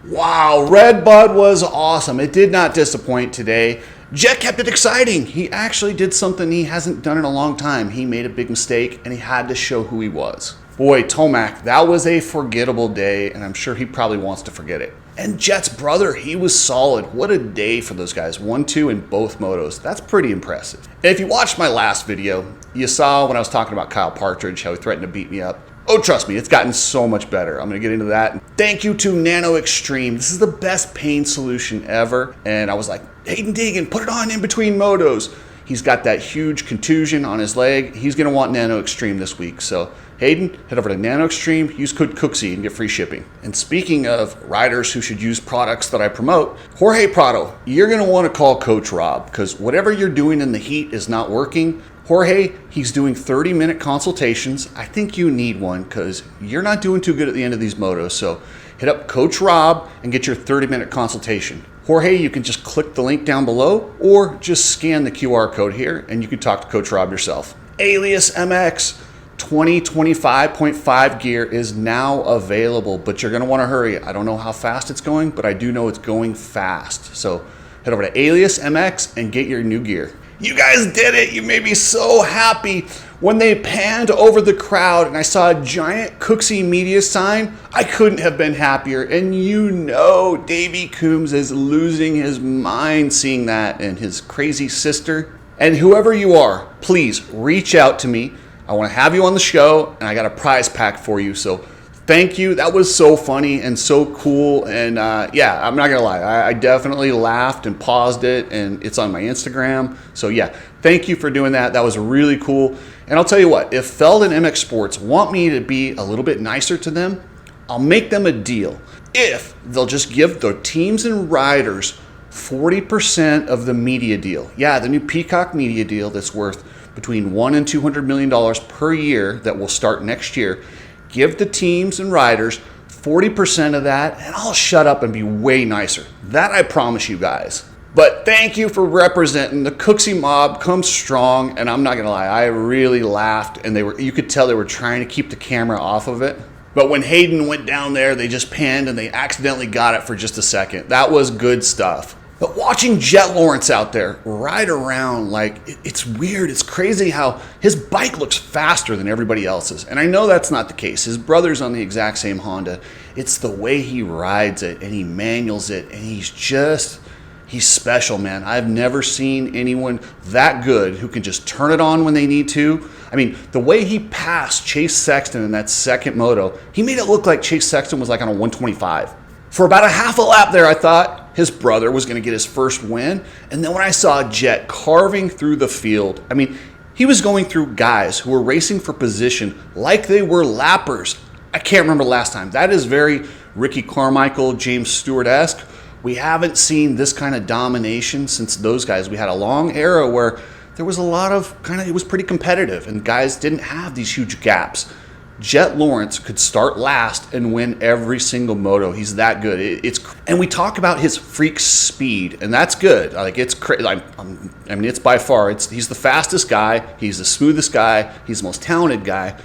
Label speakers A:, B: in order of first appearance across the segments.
A: Wow, Red Bud was awesome. It did not disappoint today. Jett kept it exciting. He actually did something he hasn't done in a long time. He made a big mistake and he had to show who he was. Boy, Tomac, that was a forgettable day, and I'm sure he probably wants to forget it. And Jett's brother, he was solid. What a day for those guys. 1-2 in both motos. That's pretty impressive. And if you watched my last video, you saw when I was talking about Kyle Partridge, how he threatened to beat me up. Oh, trust me, it's gotten so much better. I'm going to get into that. Thank you to Nano-Xtreme. This is the best pain solution ever. And I was like, Hayden Deegan, put it on in between motos. He's got that huge contusion on his leg. He's going to want Nano-Xtreme this week. So Hayden, head over to Nano-Xtreme, use code Cooksy and get free shipping. And speaking of riders who should use products that I promote, Jorge Prado, you're going to want to call Coach Rob because whatever you're doing in the heat is not working. Jorge, he's doing 30-minute consultations. I think you need one because you're not doing too good at the end of these motos. So hit up Coach Rob and get your 30-minute consultation. Jorge, you can just click the link down below or just scan the QR code here and you can talk to Coach Rob yourself. Alias MX 2025.5 gear is now available, but you're going to want to hurry. I don't know how fast it's going, but I do know it's going fast. So head over to Alias MX and get your new gear. You guys did it. You made me so happy. When they panned over the crowd and I saw a giant Cooksy media sign, I couldn't have been happier. And you know Davey Coombs is losing his mind seeing that, and his crazy sister. And whoever you are, please reach out to me. I want to have you on the show, and I got a prize pack for you. So thank you. That was so funny and so cool. And yeah, I'm not going to lie. I definitely laughed and paused it, and it's on my Instagram. So yeah, thank you for doing that. That was really cool. And I'll tell you what, if Feld and MX Sports want me to be a little bit nicer to them, I'll make them a deal. If they'll just give the teams and riders 40% of the media deal. Yeah, the new Peacock media deal that's worth between $1 and $200 million per year that will start next year. Give the teams and riders 40% of that, and I'll shut up and be way nicer. That I promise you guys. But thank you for representing. The Cooksy mob comes strong, and I'm not gonna lie, I really laughed, and you could tell they were trying to keep the camera off of it. But when Hayden went down there, they just panned and they accidentally got it for just a second. That was good stuff. But watching Jett Lawrence out there ride around, like, it's weird. It's crazy how his bike looks faster than everybody else's. And I know that's not the case. His brother's on the exact same Honda. It's the way he rides it and he manuals it. And he's special, man. I've never seen anyone that good who can just turn it on when they need to. I mean, the way he passed Chase Sexton in that second moto, he made it look like Chase Sexton was like on a 125. For about a half a lap there, I thought his brother was going to get his first win. And then when I saw Jett carving through the field, I mean, he was going through guys who were racing for position like they were lappers. I can't remember last time. That is very Ricky Carmichael, James Stewart-esque. We haven't seen this kind of domination since those guys. We had a long era where there was a lot of it was pretty competitive and guys didn't have these huge gaps. Jett Lawrence could start last and win every single moto. He's that good. And we talk about his freak speed, and that's good. Like, it's crazy. I mean, it's by far. He's the fastest guy. He's the smoothest guy. He's the most talented guy.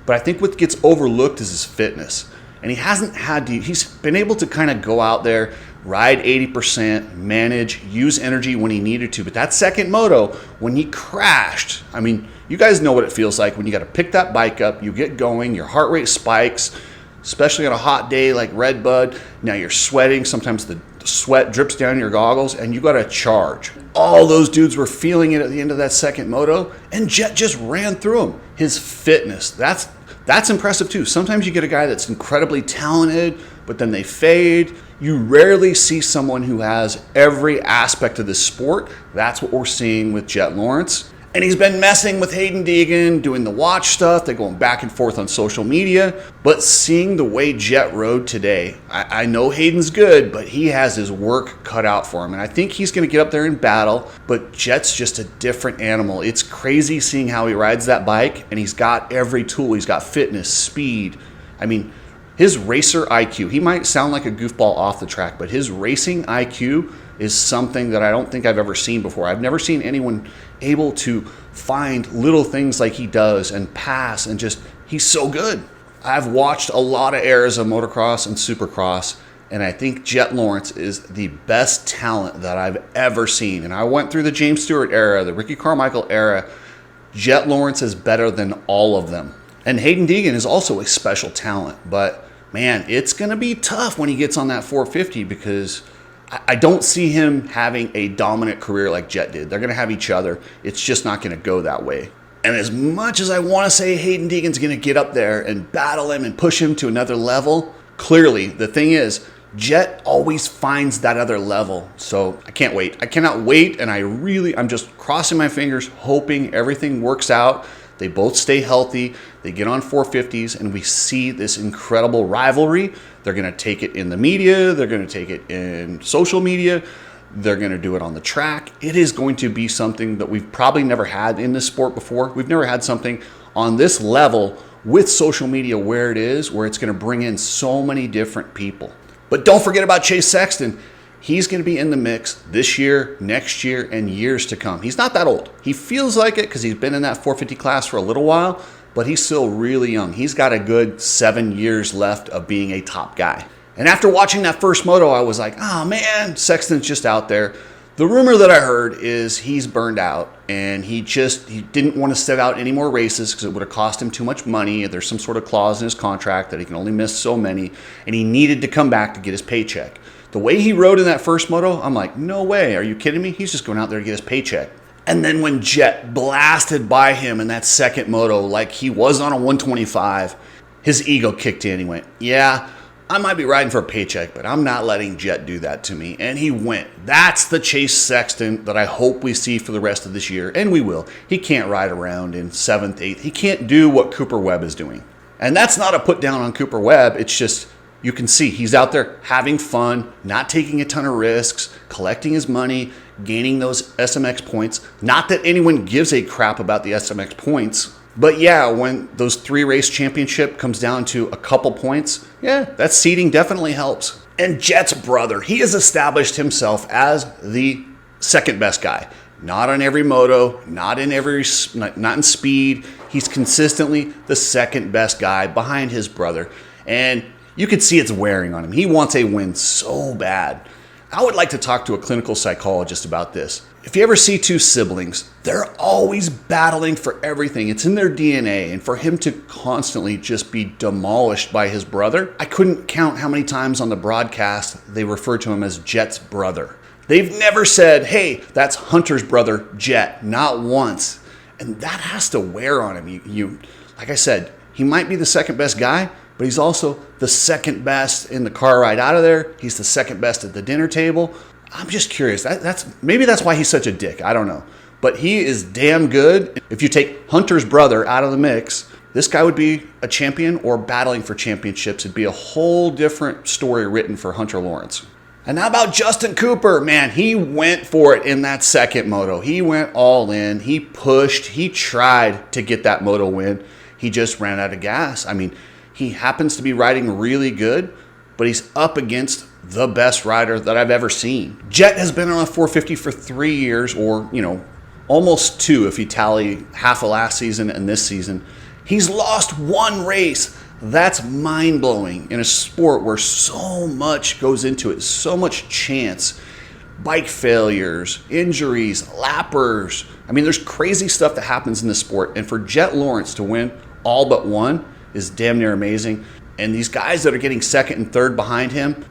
A: But I think what gets overlooked is his fitness. And he's been able to kind of go out there, ride 80%, manage, use energy when he needed to. But that second moto, when he crashed, I mean, you guys know what it feels like when you got to pick that bike up, you get going, your heart rate spikes, especially on a hot day like Red Bud. Now you're sweating. Sometimes the sweat drips down your goggles, and you got to charge. All those dudes were feeling it at the end of that second moto, and Jett just ran through them. His fitness, that's impressive too. Sometimes you get a guy that's incredibly talented, but then they fade. You rarely see someone who has every aspect of this sport. That's what we're seeing with Jett Lawrence. And he's been messing with Hayden Deegan, doing the watch stuff. They're going back and forth on social media. But seeing the way Jett rode today, I know Hayden's good, but he has his work cut out for him. And I think he's going to get up there and battle. But Jett's just a different animal. It's crazy seeing how he rides that bike. And he's got every tool. He's got fitness, speed. I mean, his racer IQ, he might sound like a goofball off the track, but his racing IQ is something that I don't think I've ever seen before. I've never seen anyone able to find little things like he does and pass, and he's so good. I've watched a lot of eras of motocross and supercross, And I think Jett Lawrence is the best talent that I've ever seen. And I went through the James Stewart era, the Ricky Carmichael era. Jett Lawrence is better than all of them. And Hayden Deegan is also a special talent. But, man, it's going to be tough when he gets on that 450 because I don't see him having a dominant career like Jett did. They're going to have each other. It's just not going to go that way. And as much as I want to say Hayden Deegan's going to get up there and battle him and push him to another level, clearly, the thing is, Jett always finds that other level. So I can't wait. I cannot wait. And I'm just crossing my fingers, hoping everything works out. They both stay healthy. They get on 450s and we see this incredible rivalry. They're going to take it in the media. They're going to take it in social media. They're going to do it on the track. It is going to be something that we've probably never had in this sport before. We've never had something on this level with social media where it is, where it's going to bring in so many different people. But don't forget about Chase Sexton. He's going to be in the mix this year, next year, and years to come. He's not that old. He feels like it because he's been in that 450 class for a little while, but he's still really young. He's got a good 7 years left of being a top guy. And after watching that first moto, I was like, oh man, Sexton's just out there. The rumor that I heard is he's burned out and he didn't want to set out any more races because it would have cost him too much money. There's some sort of clause in his contract that he can only miss so many, and he needed to come back to get his paycheck. The way he rode in that first moto, I'm like, no way. Are you kidding me? He's just going out there to get his paycheck. And then when Jett blasted by him in that second moto like he was on a 125, his ego kicked in. He went, yeah, I might be riding for a paycheck, but I'm not letting Jett do that to me. And he went. That's the Chase Sexton that I hope we see for the rest of this year. And we will. He can't ride around in 7th, 8th. He can't do what Cooper Webb is doing. And that's not a put down on Cooper Webb. It's just, you can see he's out there having fun, not taking a ton of risks, collecting his money, gaining those SMX points. Not that anyone gives a crap about the SMX points. But yeah, when those 3-race championship comes down to a couple points, yeah, that seeding definitely helps. And Jett's brother, he has established himself as the second best guy. Not on every moto, not in speed. He's consistently the second best guy behind his brother. And you can see it's wearing on him. He wants a win so bad. I would like to talk to a clinical psychologist about this. If you ever see two siblings, they're always battling for everything. It's in their DNA. And for him to constantly just be demolished by his brother, I couldn't count how many times on the broadcast they refer to him as Jett's brother. They've never said, hey, that's Hunter's brother, Jett, not once. And that has to wear on him. Like I said, he might be the second best guy, but he's also the second best in the car ride out of there. He's the second best at the dinner table. I'm just curious. Maybe that's why he's such a dick. I don't know. But he is damn good. If you take Hunter's brother out of the mix, this guy would be a champion or battling for championships. It'd be a whole different story written for Hunter Lawrence. And how about Justin Cooper? Man, he went for it in that second moto. He went all in. He pushed. He tried to get that moto win. He just ran out of gas. I mean, he happens to be riding really good, but he's up against the best rider that I've ever seen. Jett has been on a 450 for 3 years, or, almost 2 if you tally half of last season and this season. He's lost 1 race. That's mind-blowing in a sport where so much goes into it, so much chance. Bike failures, injuries, lappers. I mean, there's crazy stuff that happens in this sport, and for Jett Lawrence to win all but 1 is damn near amazing. And these guys that are getting second and third behind him,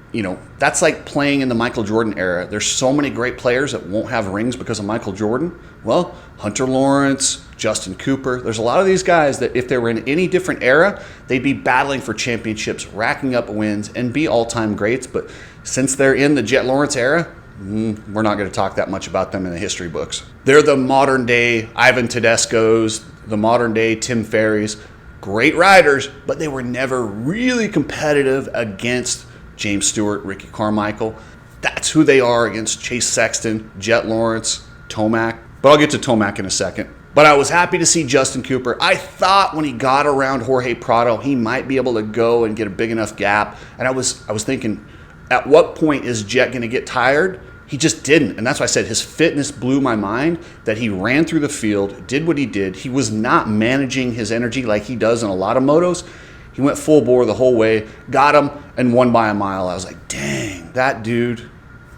A: that's like playing in the Michael Jordan era. There's so many great players that won't have rings because of Michael Jordan. Well, Hunter Lawrence, Justin Cooper, there's a lot of these guys that if they were in any different era, they'd be battling for championships, racking up wins, and be all-time greats. But since they're in the Jett Lawrence era, we're not going to talk that much about them in the history books. They're the modern-day Ivan Tedesco's, the modern-day Tim Ferry's. Great riders, but they were never really competitive against James Stewart, Ricky Carmichael. That's who they are against Chase Sexton, Jett Lawrence, Tomac. But I'll get to Tomac in a second. But I was happy to see Justin Cooper. I thought when he got around Jorge Prado, he might be able to go and get a big enough gap. And I was thinking, at what point is Jett going to get tired? He just didn't. And that's why I said his fitness blew my mind, that he ran through the field, did what he did. He was not managing his energy like he does in a lot of motos. He went full bore the whole way, got him, and won by a mile. I was like, dang, that dude.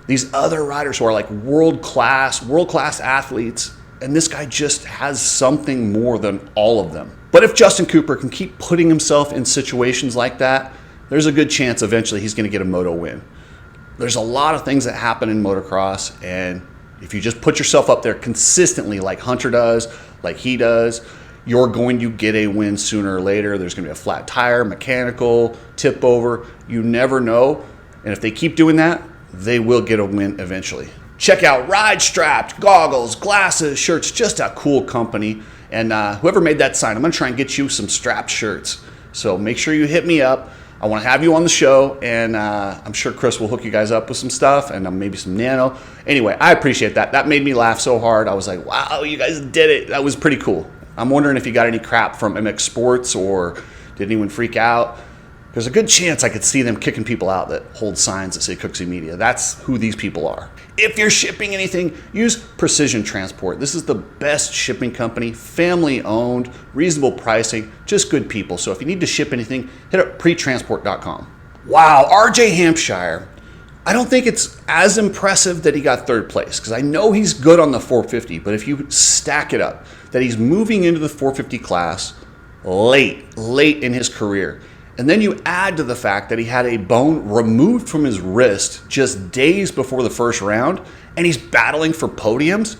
A: These other riders who are like world-class athletes, and this guy just has something more than all of them. But if Justin Cooper can keep putting himself in situations like that, there's a good chance eventually he's going to get a moto win. There's a lot of things that happen in motocross, and if you just put yourself up there consistently like Hunter does, like he does, you're going to get a win sooner or later. There's going to be a flat tire, mechanical, tip over. You never know. And if they keep doing that, they will get a win eventually. Check out Ride Strapped, goggles, glasses, shirts, just a cool company. And whoever made that sign, I'm going to try and get you some strapped shirts. So make sure you hit me up. I want to have you on the show, and I'm sure Chris will hook you guys up with some stuff and maybe some Nano. Anyway, I appreciate that. That made me laugh so hard. I was like, wow, you guys did it. That was pretty cool. I'm wondering if you got any crap from MX Sports or did anyone freak out? There's a good chance I could see them kicking people out that hold signs that say Cooksey Media. That's who these people are. If you're shipping anything, use Precision Transport. This is the best shipping company, family owned, reasonable pricing, just good people. So if you need to ship anything, hit up pretransport.com. Wow, RJ Hampshire. I don't think it's as impressive that he got third place, because I know he's good on the 450, but if you stack it up, that he's moving into the 450 class late in his career, and then you add to the fact that he had a bone removed from his wrist just days before the first round, and he's battling for podiums,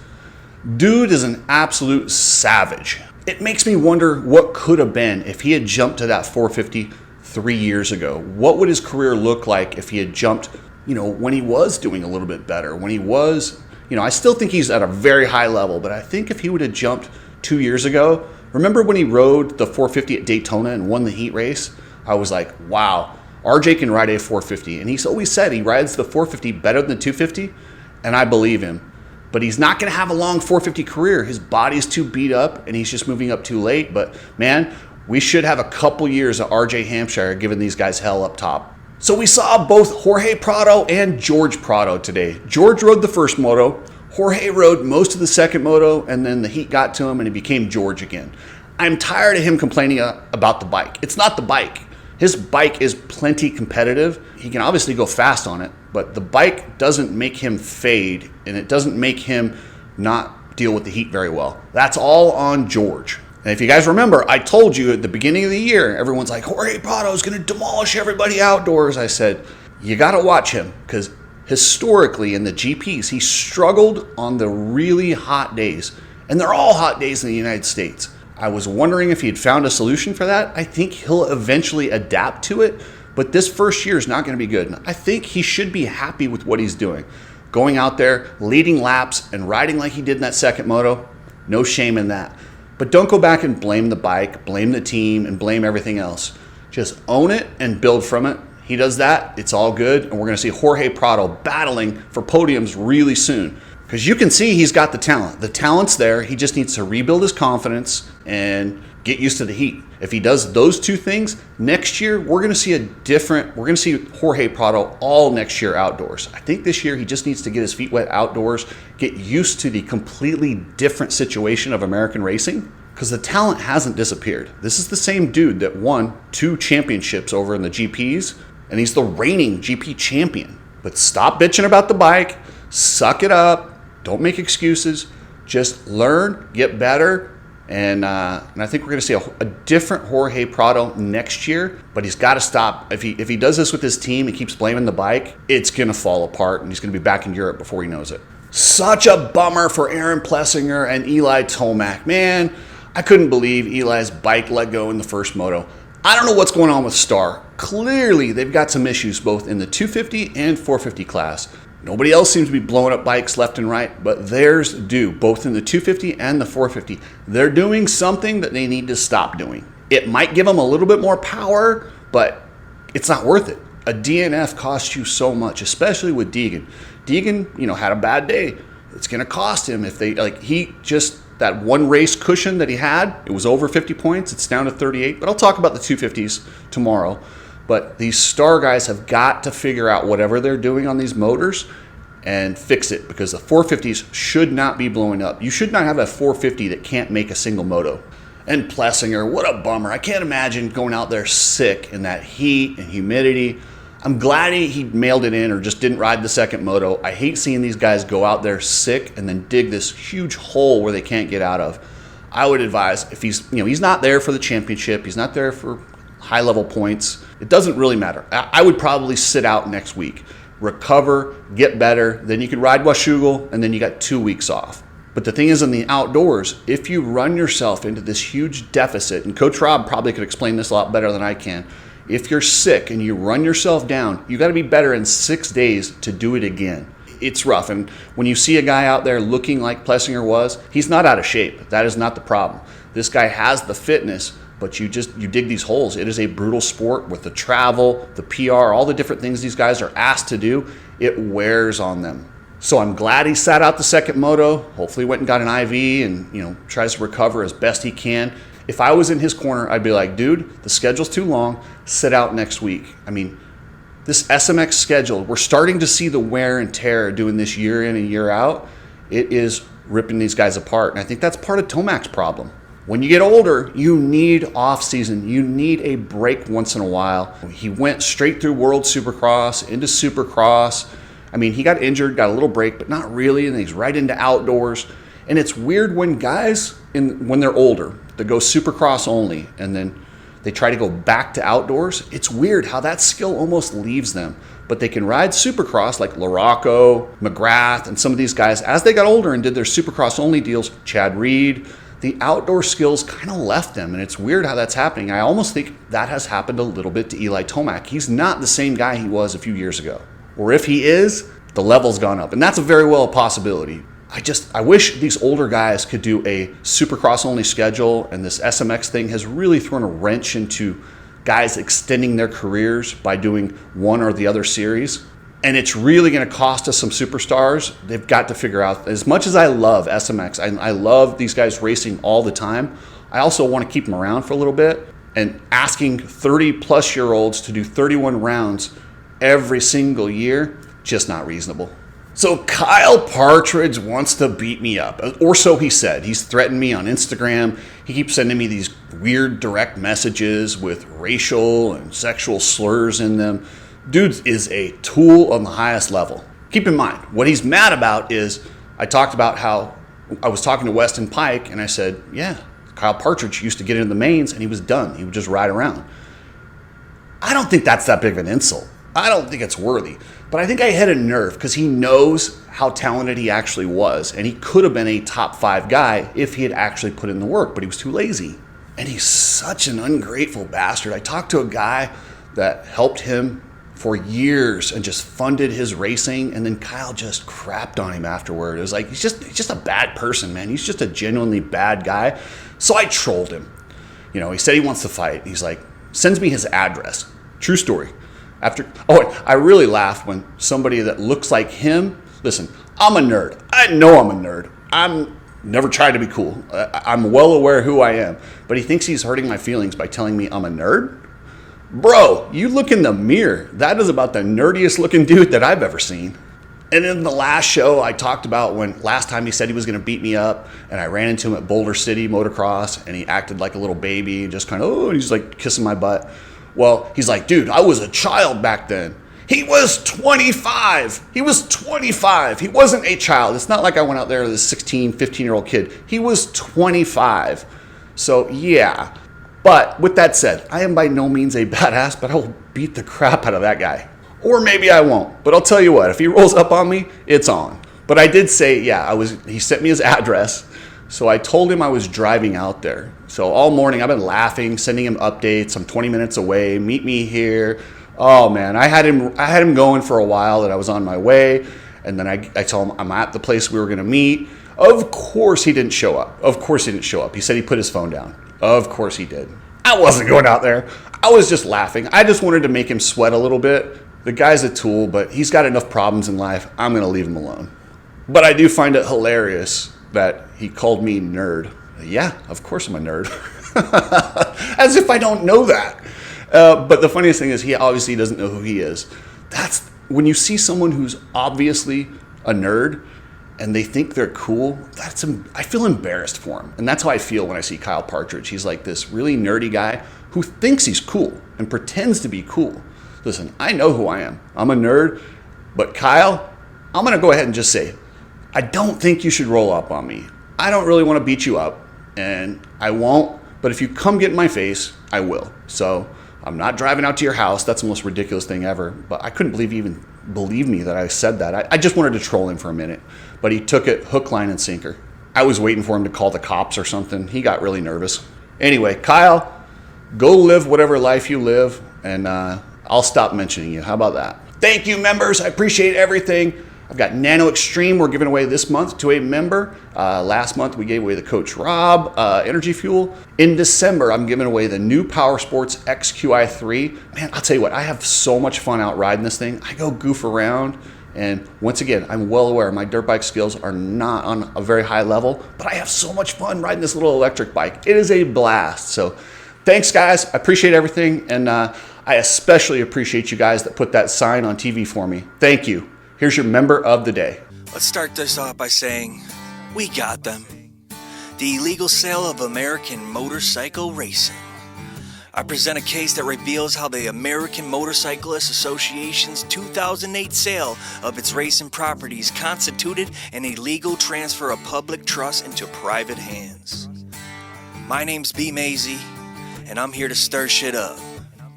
A: dude is an absolute savage. It makes me wonder what could have been if he had jumped to that 450 3 years ago. What would his career look like if he had jumped, when he was doing a little bit better, when he was, I still think he's at a very high level, but I think if he would have jumped 2 years ago, remember when he rode the 450 at Daytona and won the heat race? I was like, wow, RJ can ride a 450. And he's always said he rides the 450 better than the 250, and I believe him. But he's not going to have a long 450 career. His body's too beat up, and he's just moving up too late. But, man, we should have a couple years of RJ Hampshire giving these guys hell up top. So we saw both Jorge Prado and George Prado today. George rode the first moto. Jorge rode most of the second moto, and then the heat got to him, and he became George again. I'm tired of him complaining about the bike. It's not the bike. His bike is plenty competitive. He can obviously go fast on it, but the bike doesn't make him fade, and it doesn't make him not deal with the heat very well. That's all on George. And if you guys remember, I told you at the beginning of the year, everyone's like, Jorge Prado is going to demolish everybody outdoors. I said, you got to watch him, because historically in the GPs, he struggled on the really hot days. And they're all hot days in the United States. I was wondering if he had found a solution for that. I think he'll eventually adapt to it, but this first year is not going to be good. And I think he should be happy with what he's doing. Going out there, leading laps, and riding like he did in that second moto, no shame in that. But don't go back and blame the bike, blame the team, and blame everything else. Just own it and build from it. He does that, it's all good, and we're going to see Jorge Prado battling for podiums really soon. Because you can see he's got the talent. The talent's there. He just needs to rebuild his confidence and get used to the heat. If he does those two things, next year we're going to see Jorge Prado all next year outdoors. I think this year he just needs to get his feet wet outdoors, get used to the completely different situation of American racing, because the talent hasn't disappeared. This is the same dude that won 2 championships over in the GPs, and he's the reigning GP champion. But stop bitching about the bike, suck it up. Don't make excuses. Just learn, get better, and I think we're going to see a different Jorge Prado next year. But he's got to stop. If he does this with his team and keeps blaming the bike, it's going to fall apart, and he's going to be back in Europe before he knows it. Such a bummer for Aaron Plessinger and Eli Tomac. Man, I couldn't believe Eli's bike let go in the first moto. I don't know what's going on with Star. Clearly, they've got some issues both in the 250 and 450 class. Nobody else seems to be blowing up bikes left and right, but theirs do, both in the 250 and the 450. They're doing something that they need to stop doing. It might give them a little bit more power, but it's not worth it. A DNF costs you so much, especially with Deegan. Deegan, had a bad day. It's going to cost him if they, that one race cushion that he had, it was over 50 points. It's down to 38, but I'll talk about the 250s tomorrow. But these Star guys have got to figure out whatever they're doing on these motors and fix it, because the 450s should not be blowing up. You should not have a 450 that can't make a single moto. And Plessinger, what a bummer. I can't imagine going out there sick in that heat and humidity. I'm glad he mailed it in or just didn't ride the second moto. I hate seeing these guys go out there sick and then dig this huge hole where they can't get out of. I would advise, if he's not there for the championship, he's not there for high level points, it doesn't really matter. I would probably sit out next week, recover, get better, then you could ride Washougal, and then you got 2 weeks off. But the thing is, in the outdoors, if you run yourself into this huge deficit, and Coach Rob probably could explain this a lot better than I can, if you're sick and you run yourself down, you got to be better in 6 days to do it again. It's rough. And when you see a guy out there looking like Plessinger was, he's not out of shape. That is not the problem. This guy has the fitness, but you dig these holes. It is a brutal sport with the travel, the PR, all the different things these guys are asked to do. It wears on them. So I'm glad he sat out the second moto. Hopefully went and got an IV and tries to recover as best he can. If I was in his corner, I'd be like, dude, the schedule's too long. Sit out next week. I mean, this SMX schedule, we're starting to see the wear and tear doing this year in and year out. It is ripping these guys apart. And I think that's part of Tomac's problem. When you get older, you need off season. You need a break once in a while. He went straight through World Supercross into Supercross. I mean, he got injured, got a little break, but not really, and he's right into outdoors. And it's weird when guys, when they're older, they go Supercross only, and then they try to go back to outdoors. It's weird how that skill almost leaves them. But they can ride Supercross like LaRocco, McGrath, and some of these guys, as they got older and did their Supercross only deals, Chad Reed, the outdoor skills kind of left them, and it's weird how that's happening. I almost think that has happened a little bit to Eli Tomac. He's not the same guy he was a few years ago. Or if he is, the level's gone up. And that's a very well a possibility. I wish these older guys could do a Supercross only schedule, and this SMX thing has really thrown a wrench into guys extending their careers by doing one or the other series. And it's really going to cost us some superstars. They've got to figure out, as much as I love SMX, I love these guys racing all the time, I also want to keep them around for a little bit. And asking 30-plus-year-olds to do 31 rounds every single year, just not reasonable. So Kyle Partridge wants to beat me up, or so he said. He's threatened me on Instagram. He keeps sending me these weird direct messages with racial and sexual slurs in them. Dude is a tool on the highest level. Keep in mind, what he's mad about is, I talked about how I was talking to Weston Pike, and I said, yeah, Kyle Partridge used to get into the mains, and he was done. He would just ride around. I don't think that's that big of an insult. I don't think it's worthy. But I think I hit a nerve because he knows how talented he actually was. And he could have been a top 5 guy if he had actually put in the work, but he was too lazy. And he's such an ungrateful bastard. I talked to a guy that helped him for years and just funded his racing, and then Kyle just crapped on him afterward. It was like, he's just a bad person, man. He's just a genuinely bad guy. So I trolled him. He said he wants to fight. He's like, sends me his address. True story. I really laughed when somebody that looks like him, listen, I'm a nerd. I know I'm a nerd. I'm never tried to be cool. I'm well aware who I am. But he thinks he's hurting my feelings by telling me I'm a nerd? Bro, you look in the mirror. That is about the nerdiest looking dude that I've ever seen. And in the last show, I talked about when last time he said he was going to beat me up, and I ran into him at Boulder City Motocross, and he acted like a little baby, just kind of, and he's like kissing my butt. Well, he's like, dude, I was a child back then. He was 25. He was 25. He wasn't a child. It's not like I went out there as a 16, 15-year-old kid. He was 25. So, yeah. But with that said, I am by no means a badass, but I will beat the crap out of that guy. Or maybe I won't. But I'll tell you what, if he rolls up on me, it's on. But I did say, he sent me his address. So I told him I was driving out there. So all morning I've been laughing, sending him updates. I'm 20 minutes away. Meet me here. Oh man, I had him going for a while that I was on my way, and then I told him I'm at the place we were going to meet. Of course he didn't show up. He said he put his phone down. Of course he did. I wasn't going out there. I was just laughing. I just wanted to make him sweat a little bit. The guy's a tool, but he's got enough problems in life. I'm going to leave him alone. But I do find it hilarious that he called me nerd. Yeah, of course I'm a nerd. As if I don't know that. But the funniest thing is he obviously doesn't know who he is. That's when you see someone who's obviously a nerd and they think they're cool, I feel embarrassed for him. And that's how I feel when I see Kyle Partridge. He's like this really nerdy guy who thinks he's cool and pretends to be cool. Listen, I know who I am. I'm a nerd, but Kyle, I'm gonna go ahead and just say, I don't think you should roll up on me. I don't really wanna beat you up, and I won't, but if you come get in my face, I will. So I'm not driving out to your house. That's the most ridiculous thing ever, but I couldn't believe he even believed me that I said that. I just wanted to troll him for a minute, but he took it hook, line, and sinker. I was waiting for him to call the cops or something. He got really nervous. Anyway, Kyle, go live whatever life you live, and I'll stop mentioning you. How about that? Thank you, members. I appreciate everything. I've got Nano Xtreme we're giving away this month to a member. Last month we gave away the Coach Rob Energy Fuel. In December, I'm giving away the new Power Sports XQi3. Man, I'll tell you what, I have so much fun out riding this thing. I go goof around, and once again, I'm well aware my dirt bike skills are not on a very high level, but I have so much fun riding this little electric bike. It is a blast. So thanks, guys. I appreciate everything, and I especially appreciate you guys that put that sign on TV for me. Thank you. Here's your member of the day.
B: Let's start this off by saying, we got them. The illegal sale of American motorcycle racing. I present a case that reveals how the American Motorcyclist Association's 2008 sale of its racing properties constituted an illegal transfer of public trust into private hands. My name's B Mazy, and I'm here to stir shit up.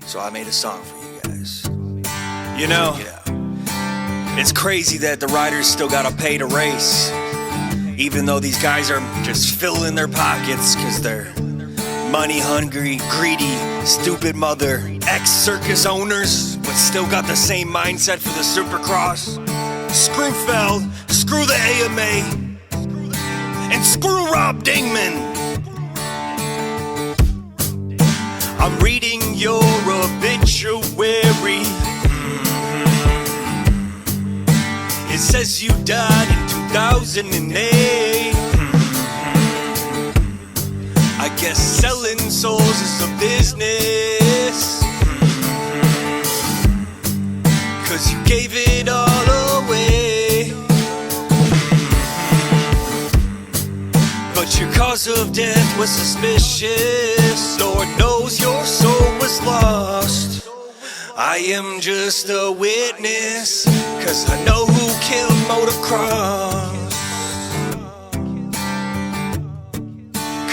B: So I made a song for you guys. You know, it's crazy that the riders still gotta pay to race, even though these guys are just filling their pockets because they're money hungry, greedy, stupid mother ex-circus owners, but still got the same mindset for the Supercross. Screw Feld, screw the AMA, and screw Rob Dingman. I'm reading your obituary. It says you died in 2008. I guess selling souls is a business, 'cause you gave it all away. But your cause of death was suspicious. Lord knows your soul was lost. I am just a witness, 'cause I know who killed motocross.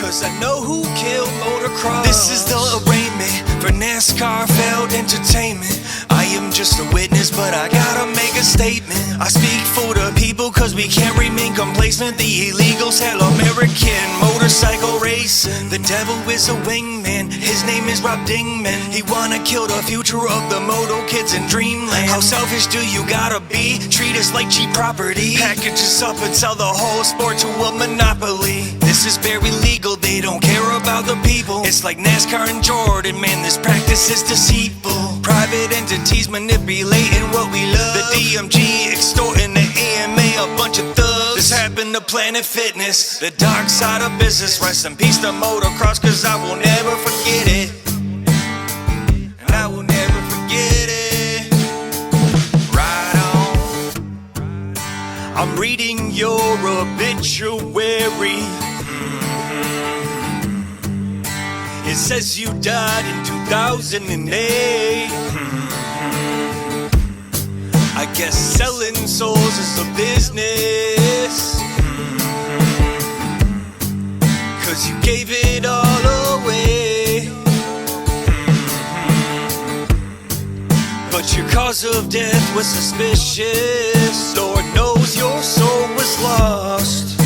B: 'Cause I know who killed motocross. This is the arraignment for NASCAR failed entertainment. I am just a witness, but I gotta make a statement. I speak for the people, 'cause we can't remain complacent. The illegals hell American motorcycle racing. The devil is a wingman, his name is Rob Dingman. He wanna kill the future of the moto kids in dreamland. How selfish do you gotta be? Treat us like cheap property. Package us up and sell the whole sport to a monopoly. This is very legal, they don't care about the people. It's like NASCAR and Jordan, man, this practice is deceitful. Private entities manipulating what we love. The DMG extorting the AMA, a bunch of thugs. This happened to Planet Fitness, the dark side of business. Rest in peace to motocross, 'cause I will never forget it. And I will never forget it. Right on. I'm reading your obituary. It says you died in 2008. I guess selling souls is a business, 'cause you gave it all away. But your cause of death was suspicious. Lord knows your soul was lost.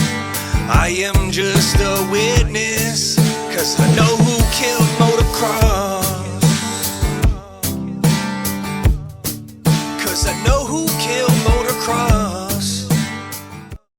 B: I am just a witness, 'cause I know who killed motocross. 'Cause I know who killed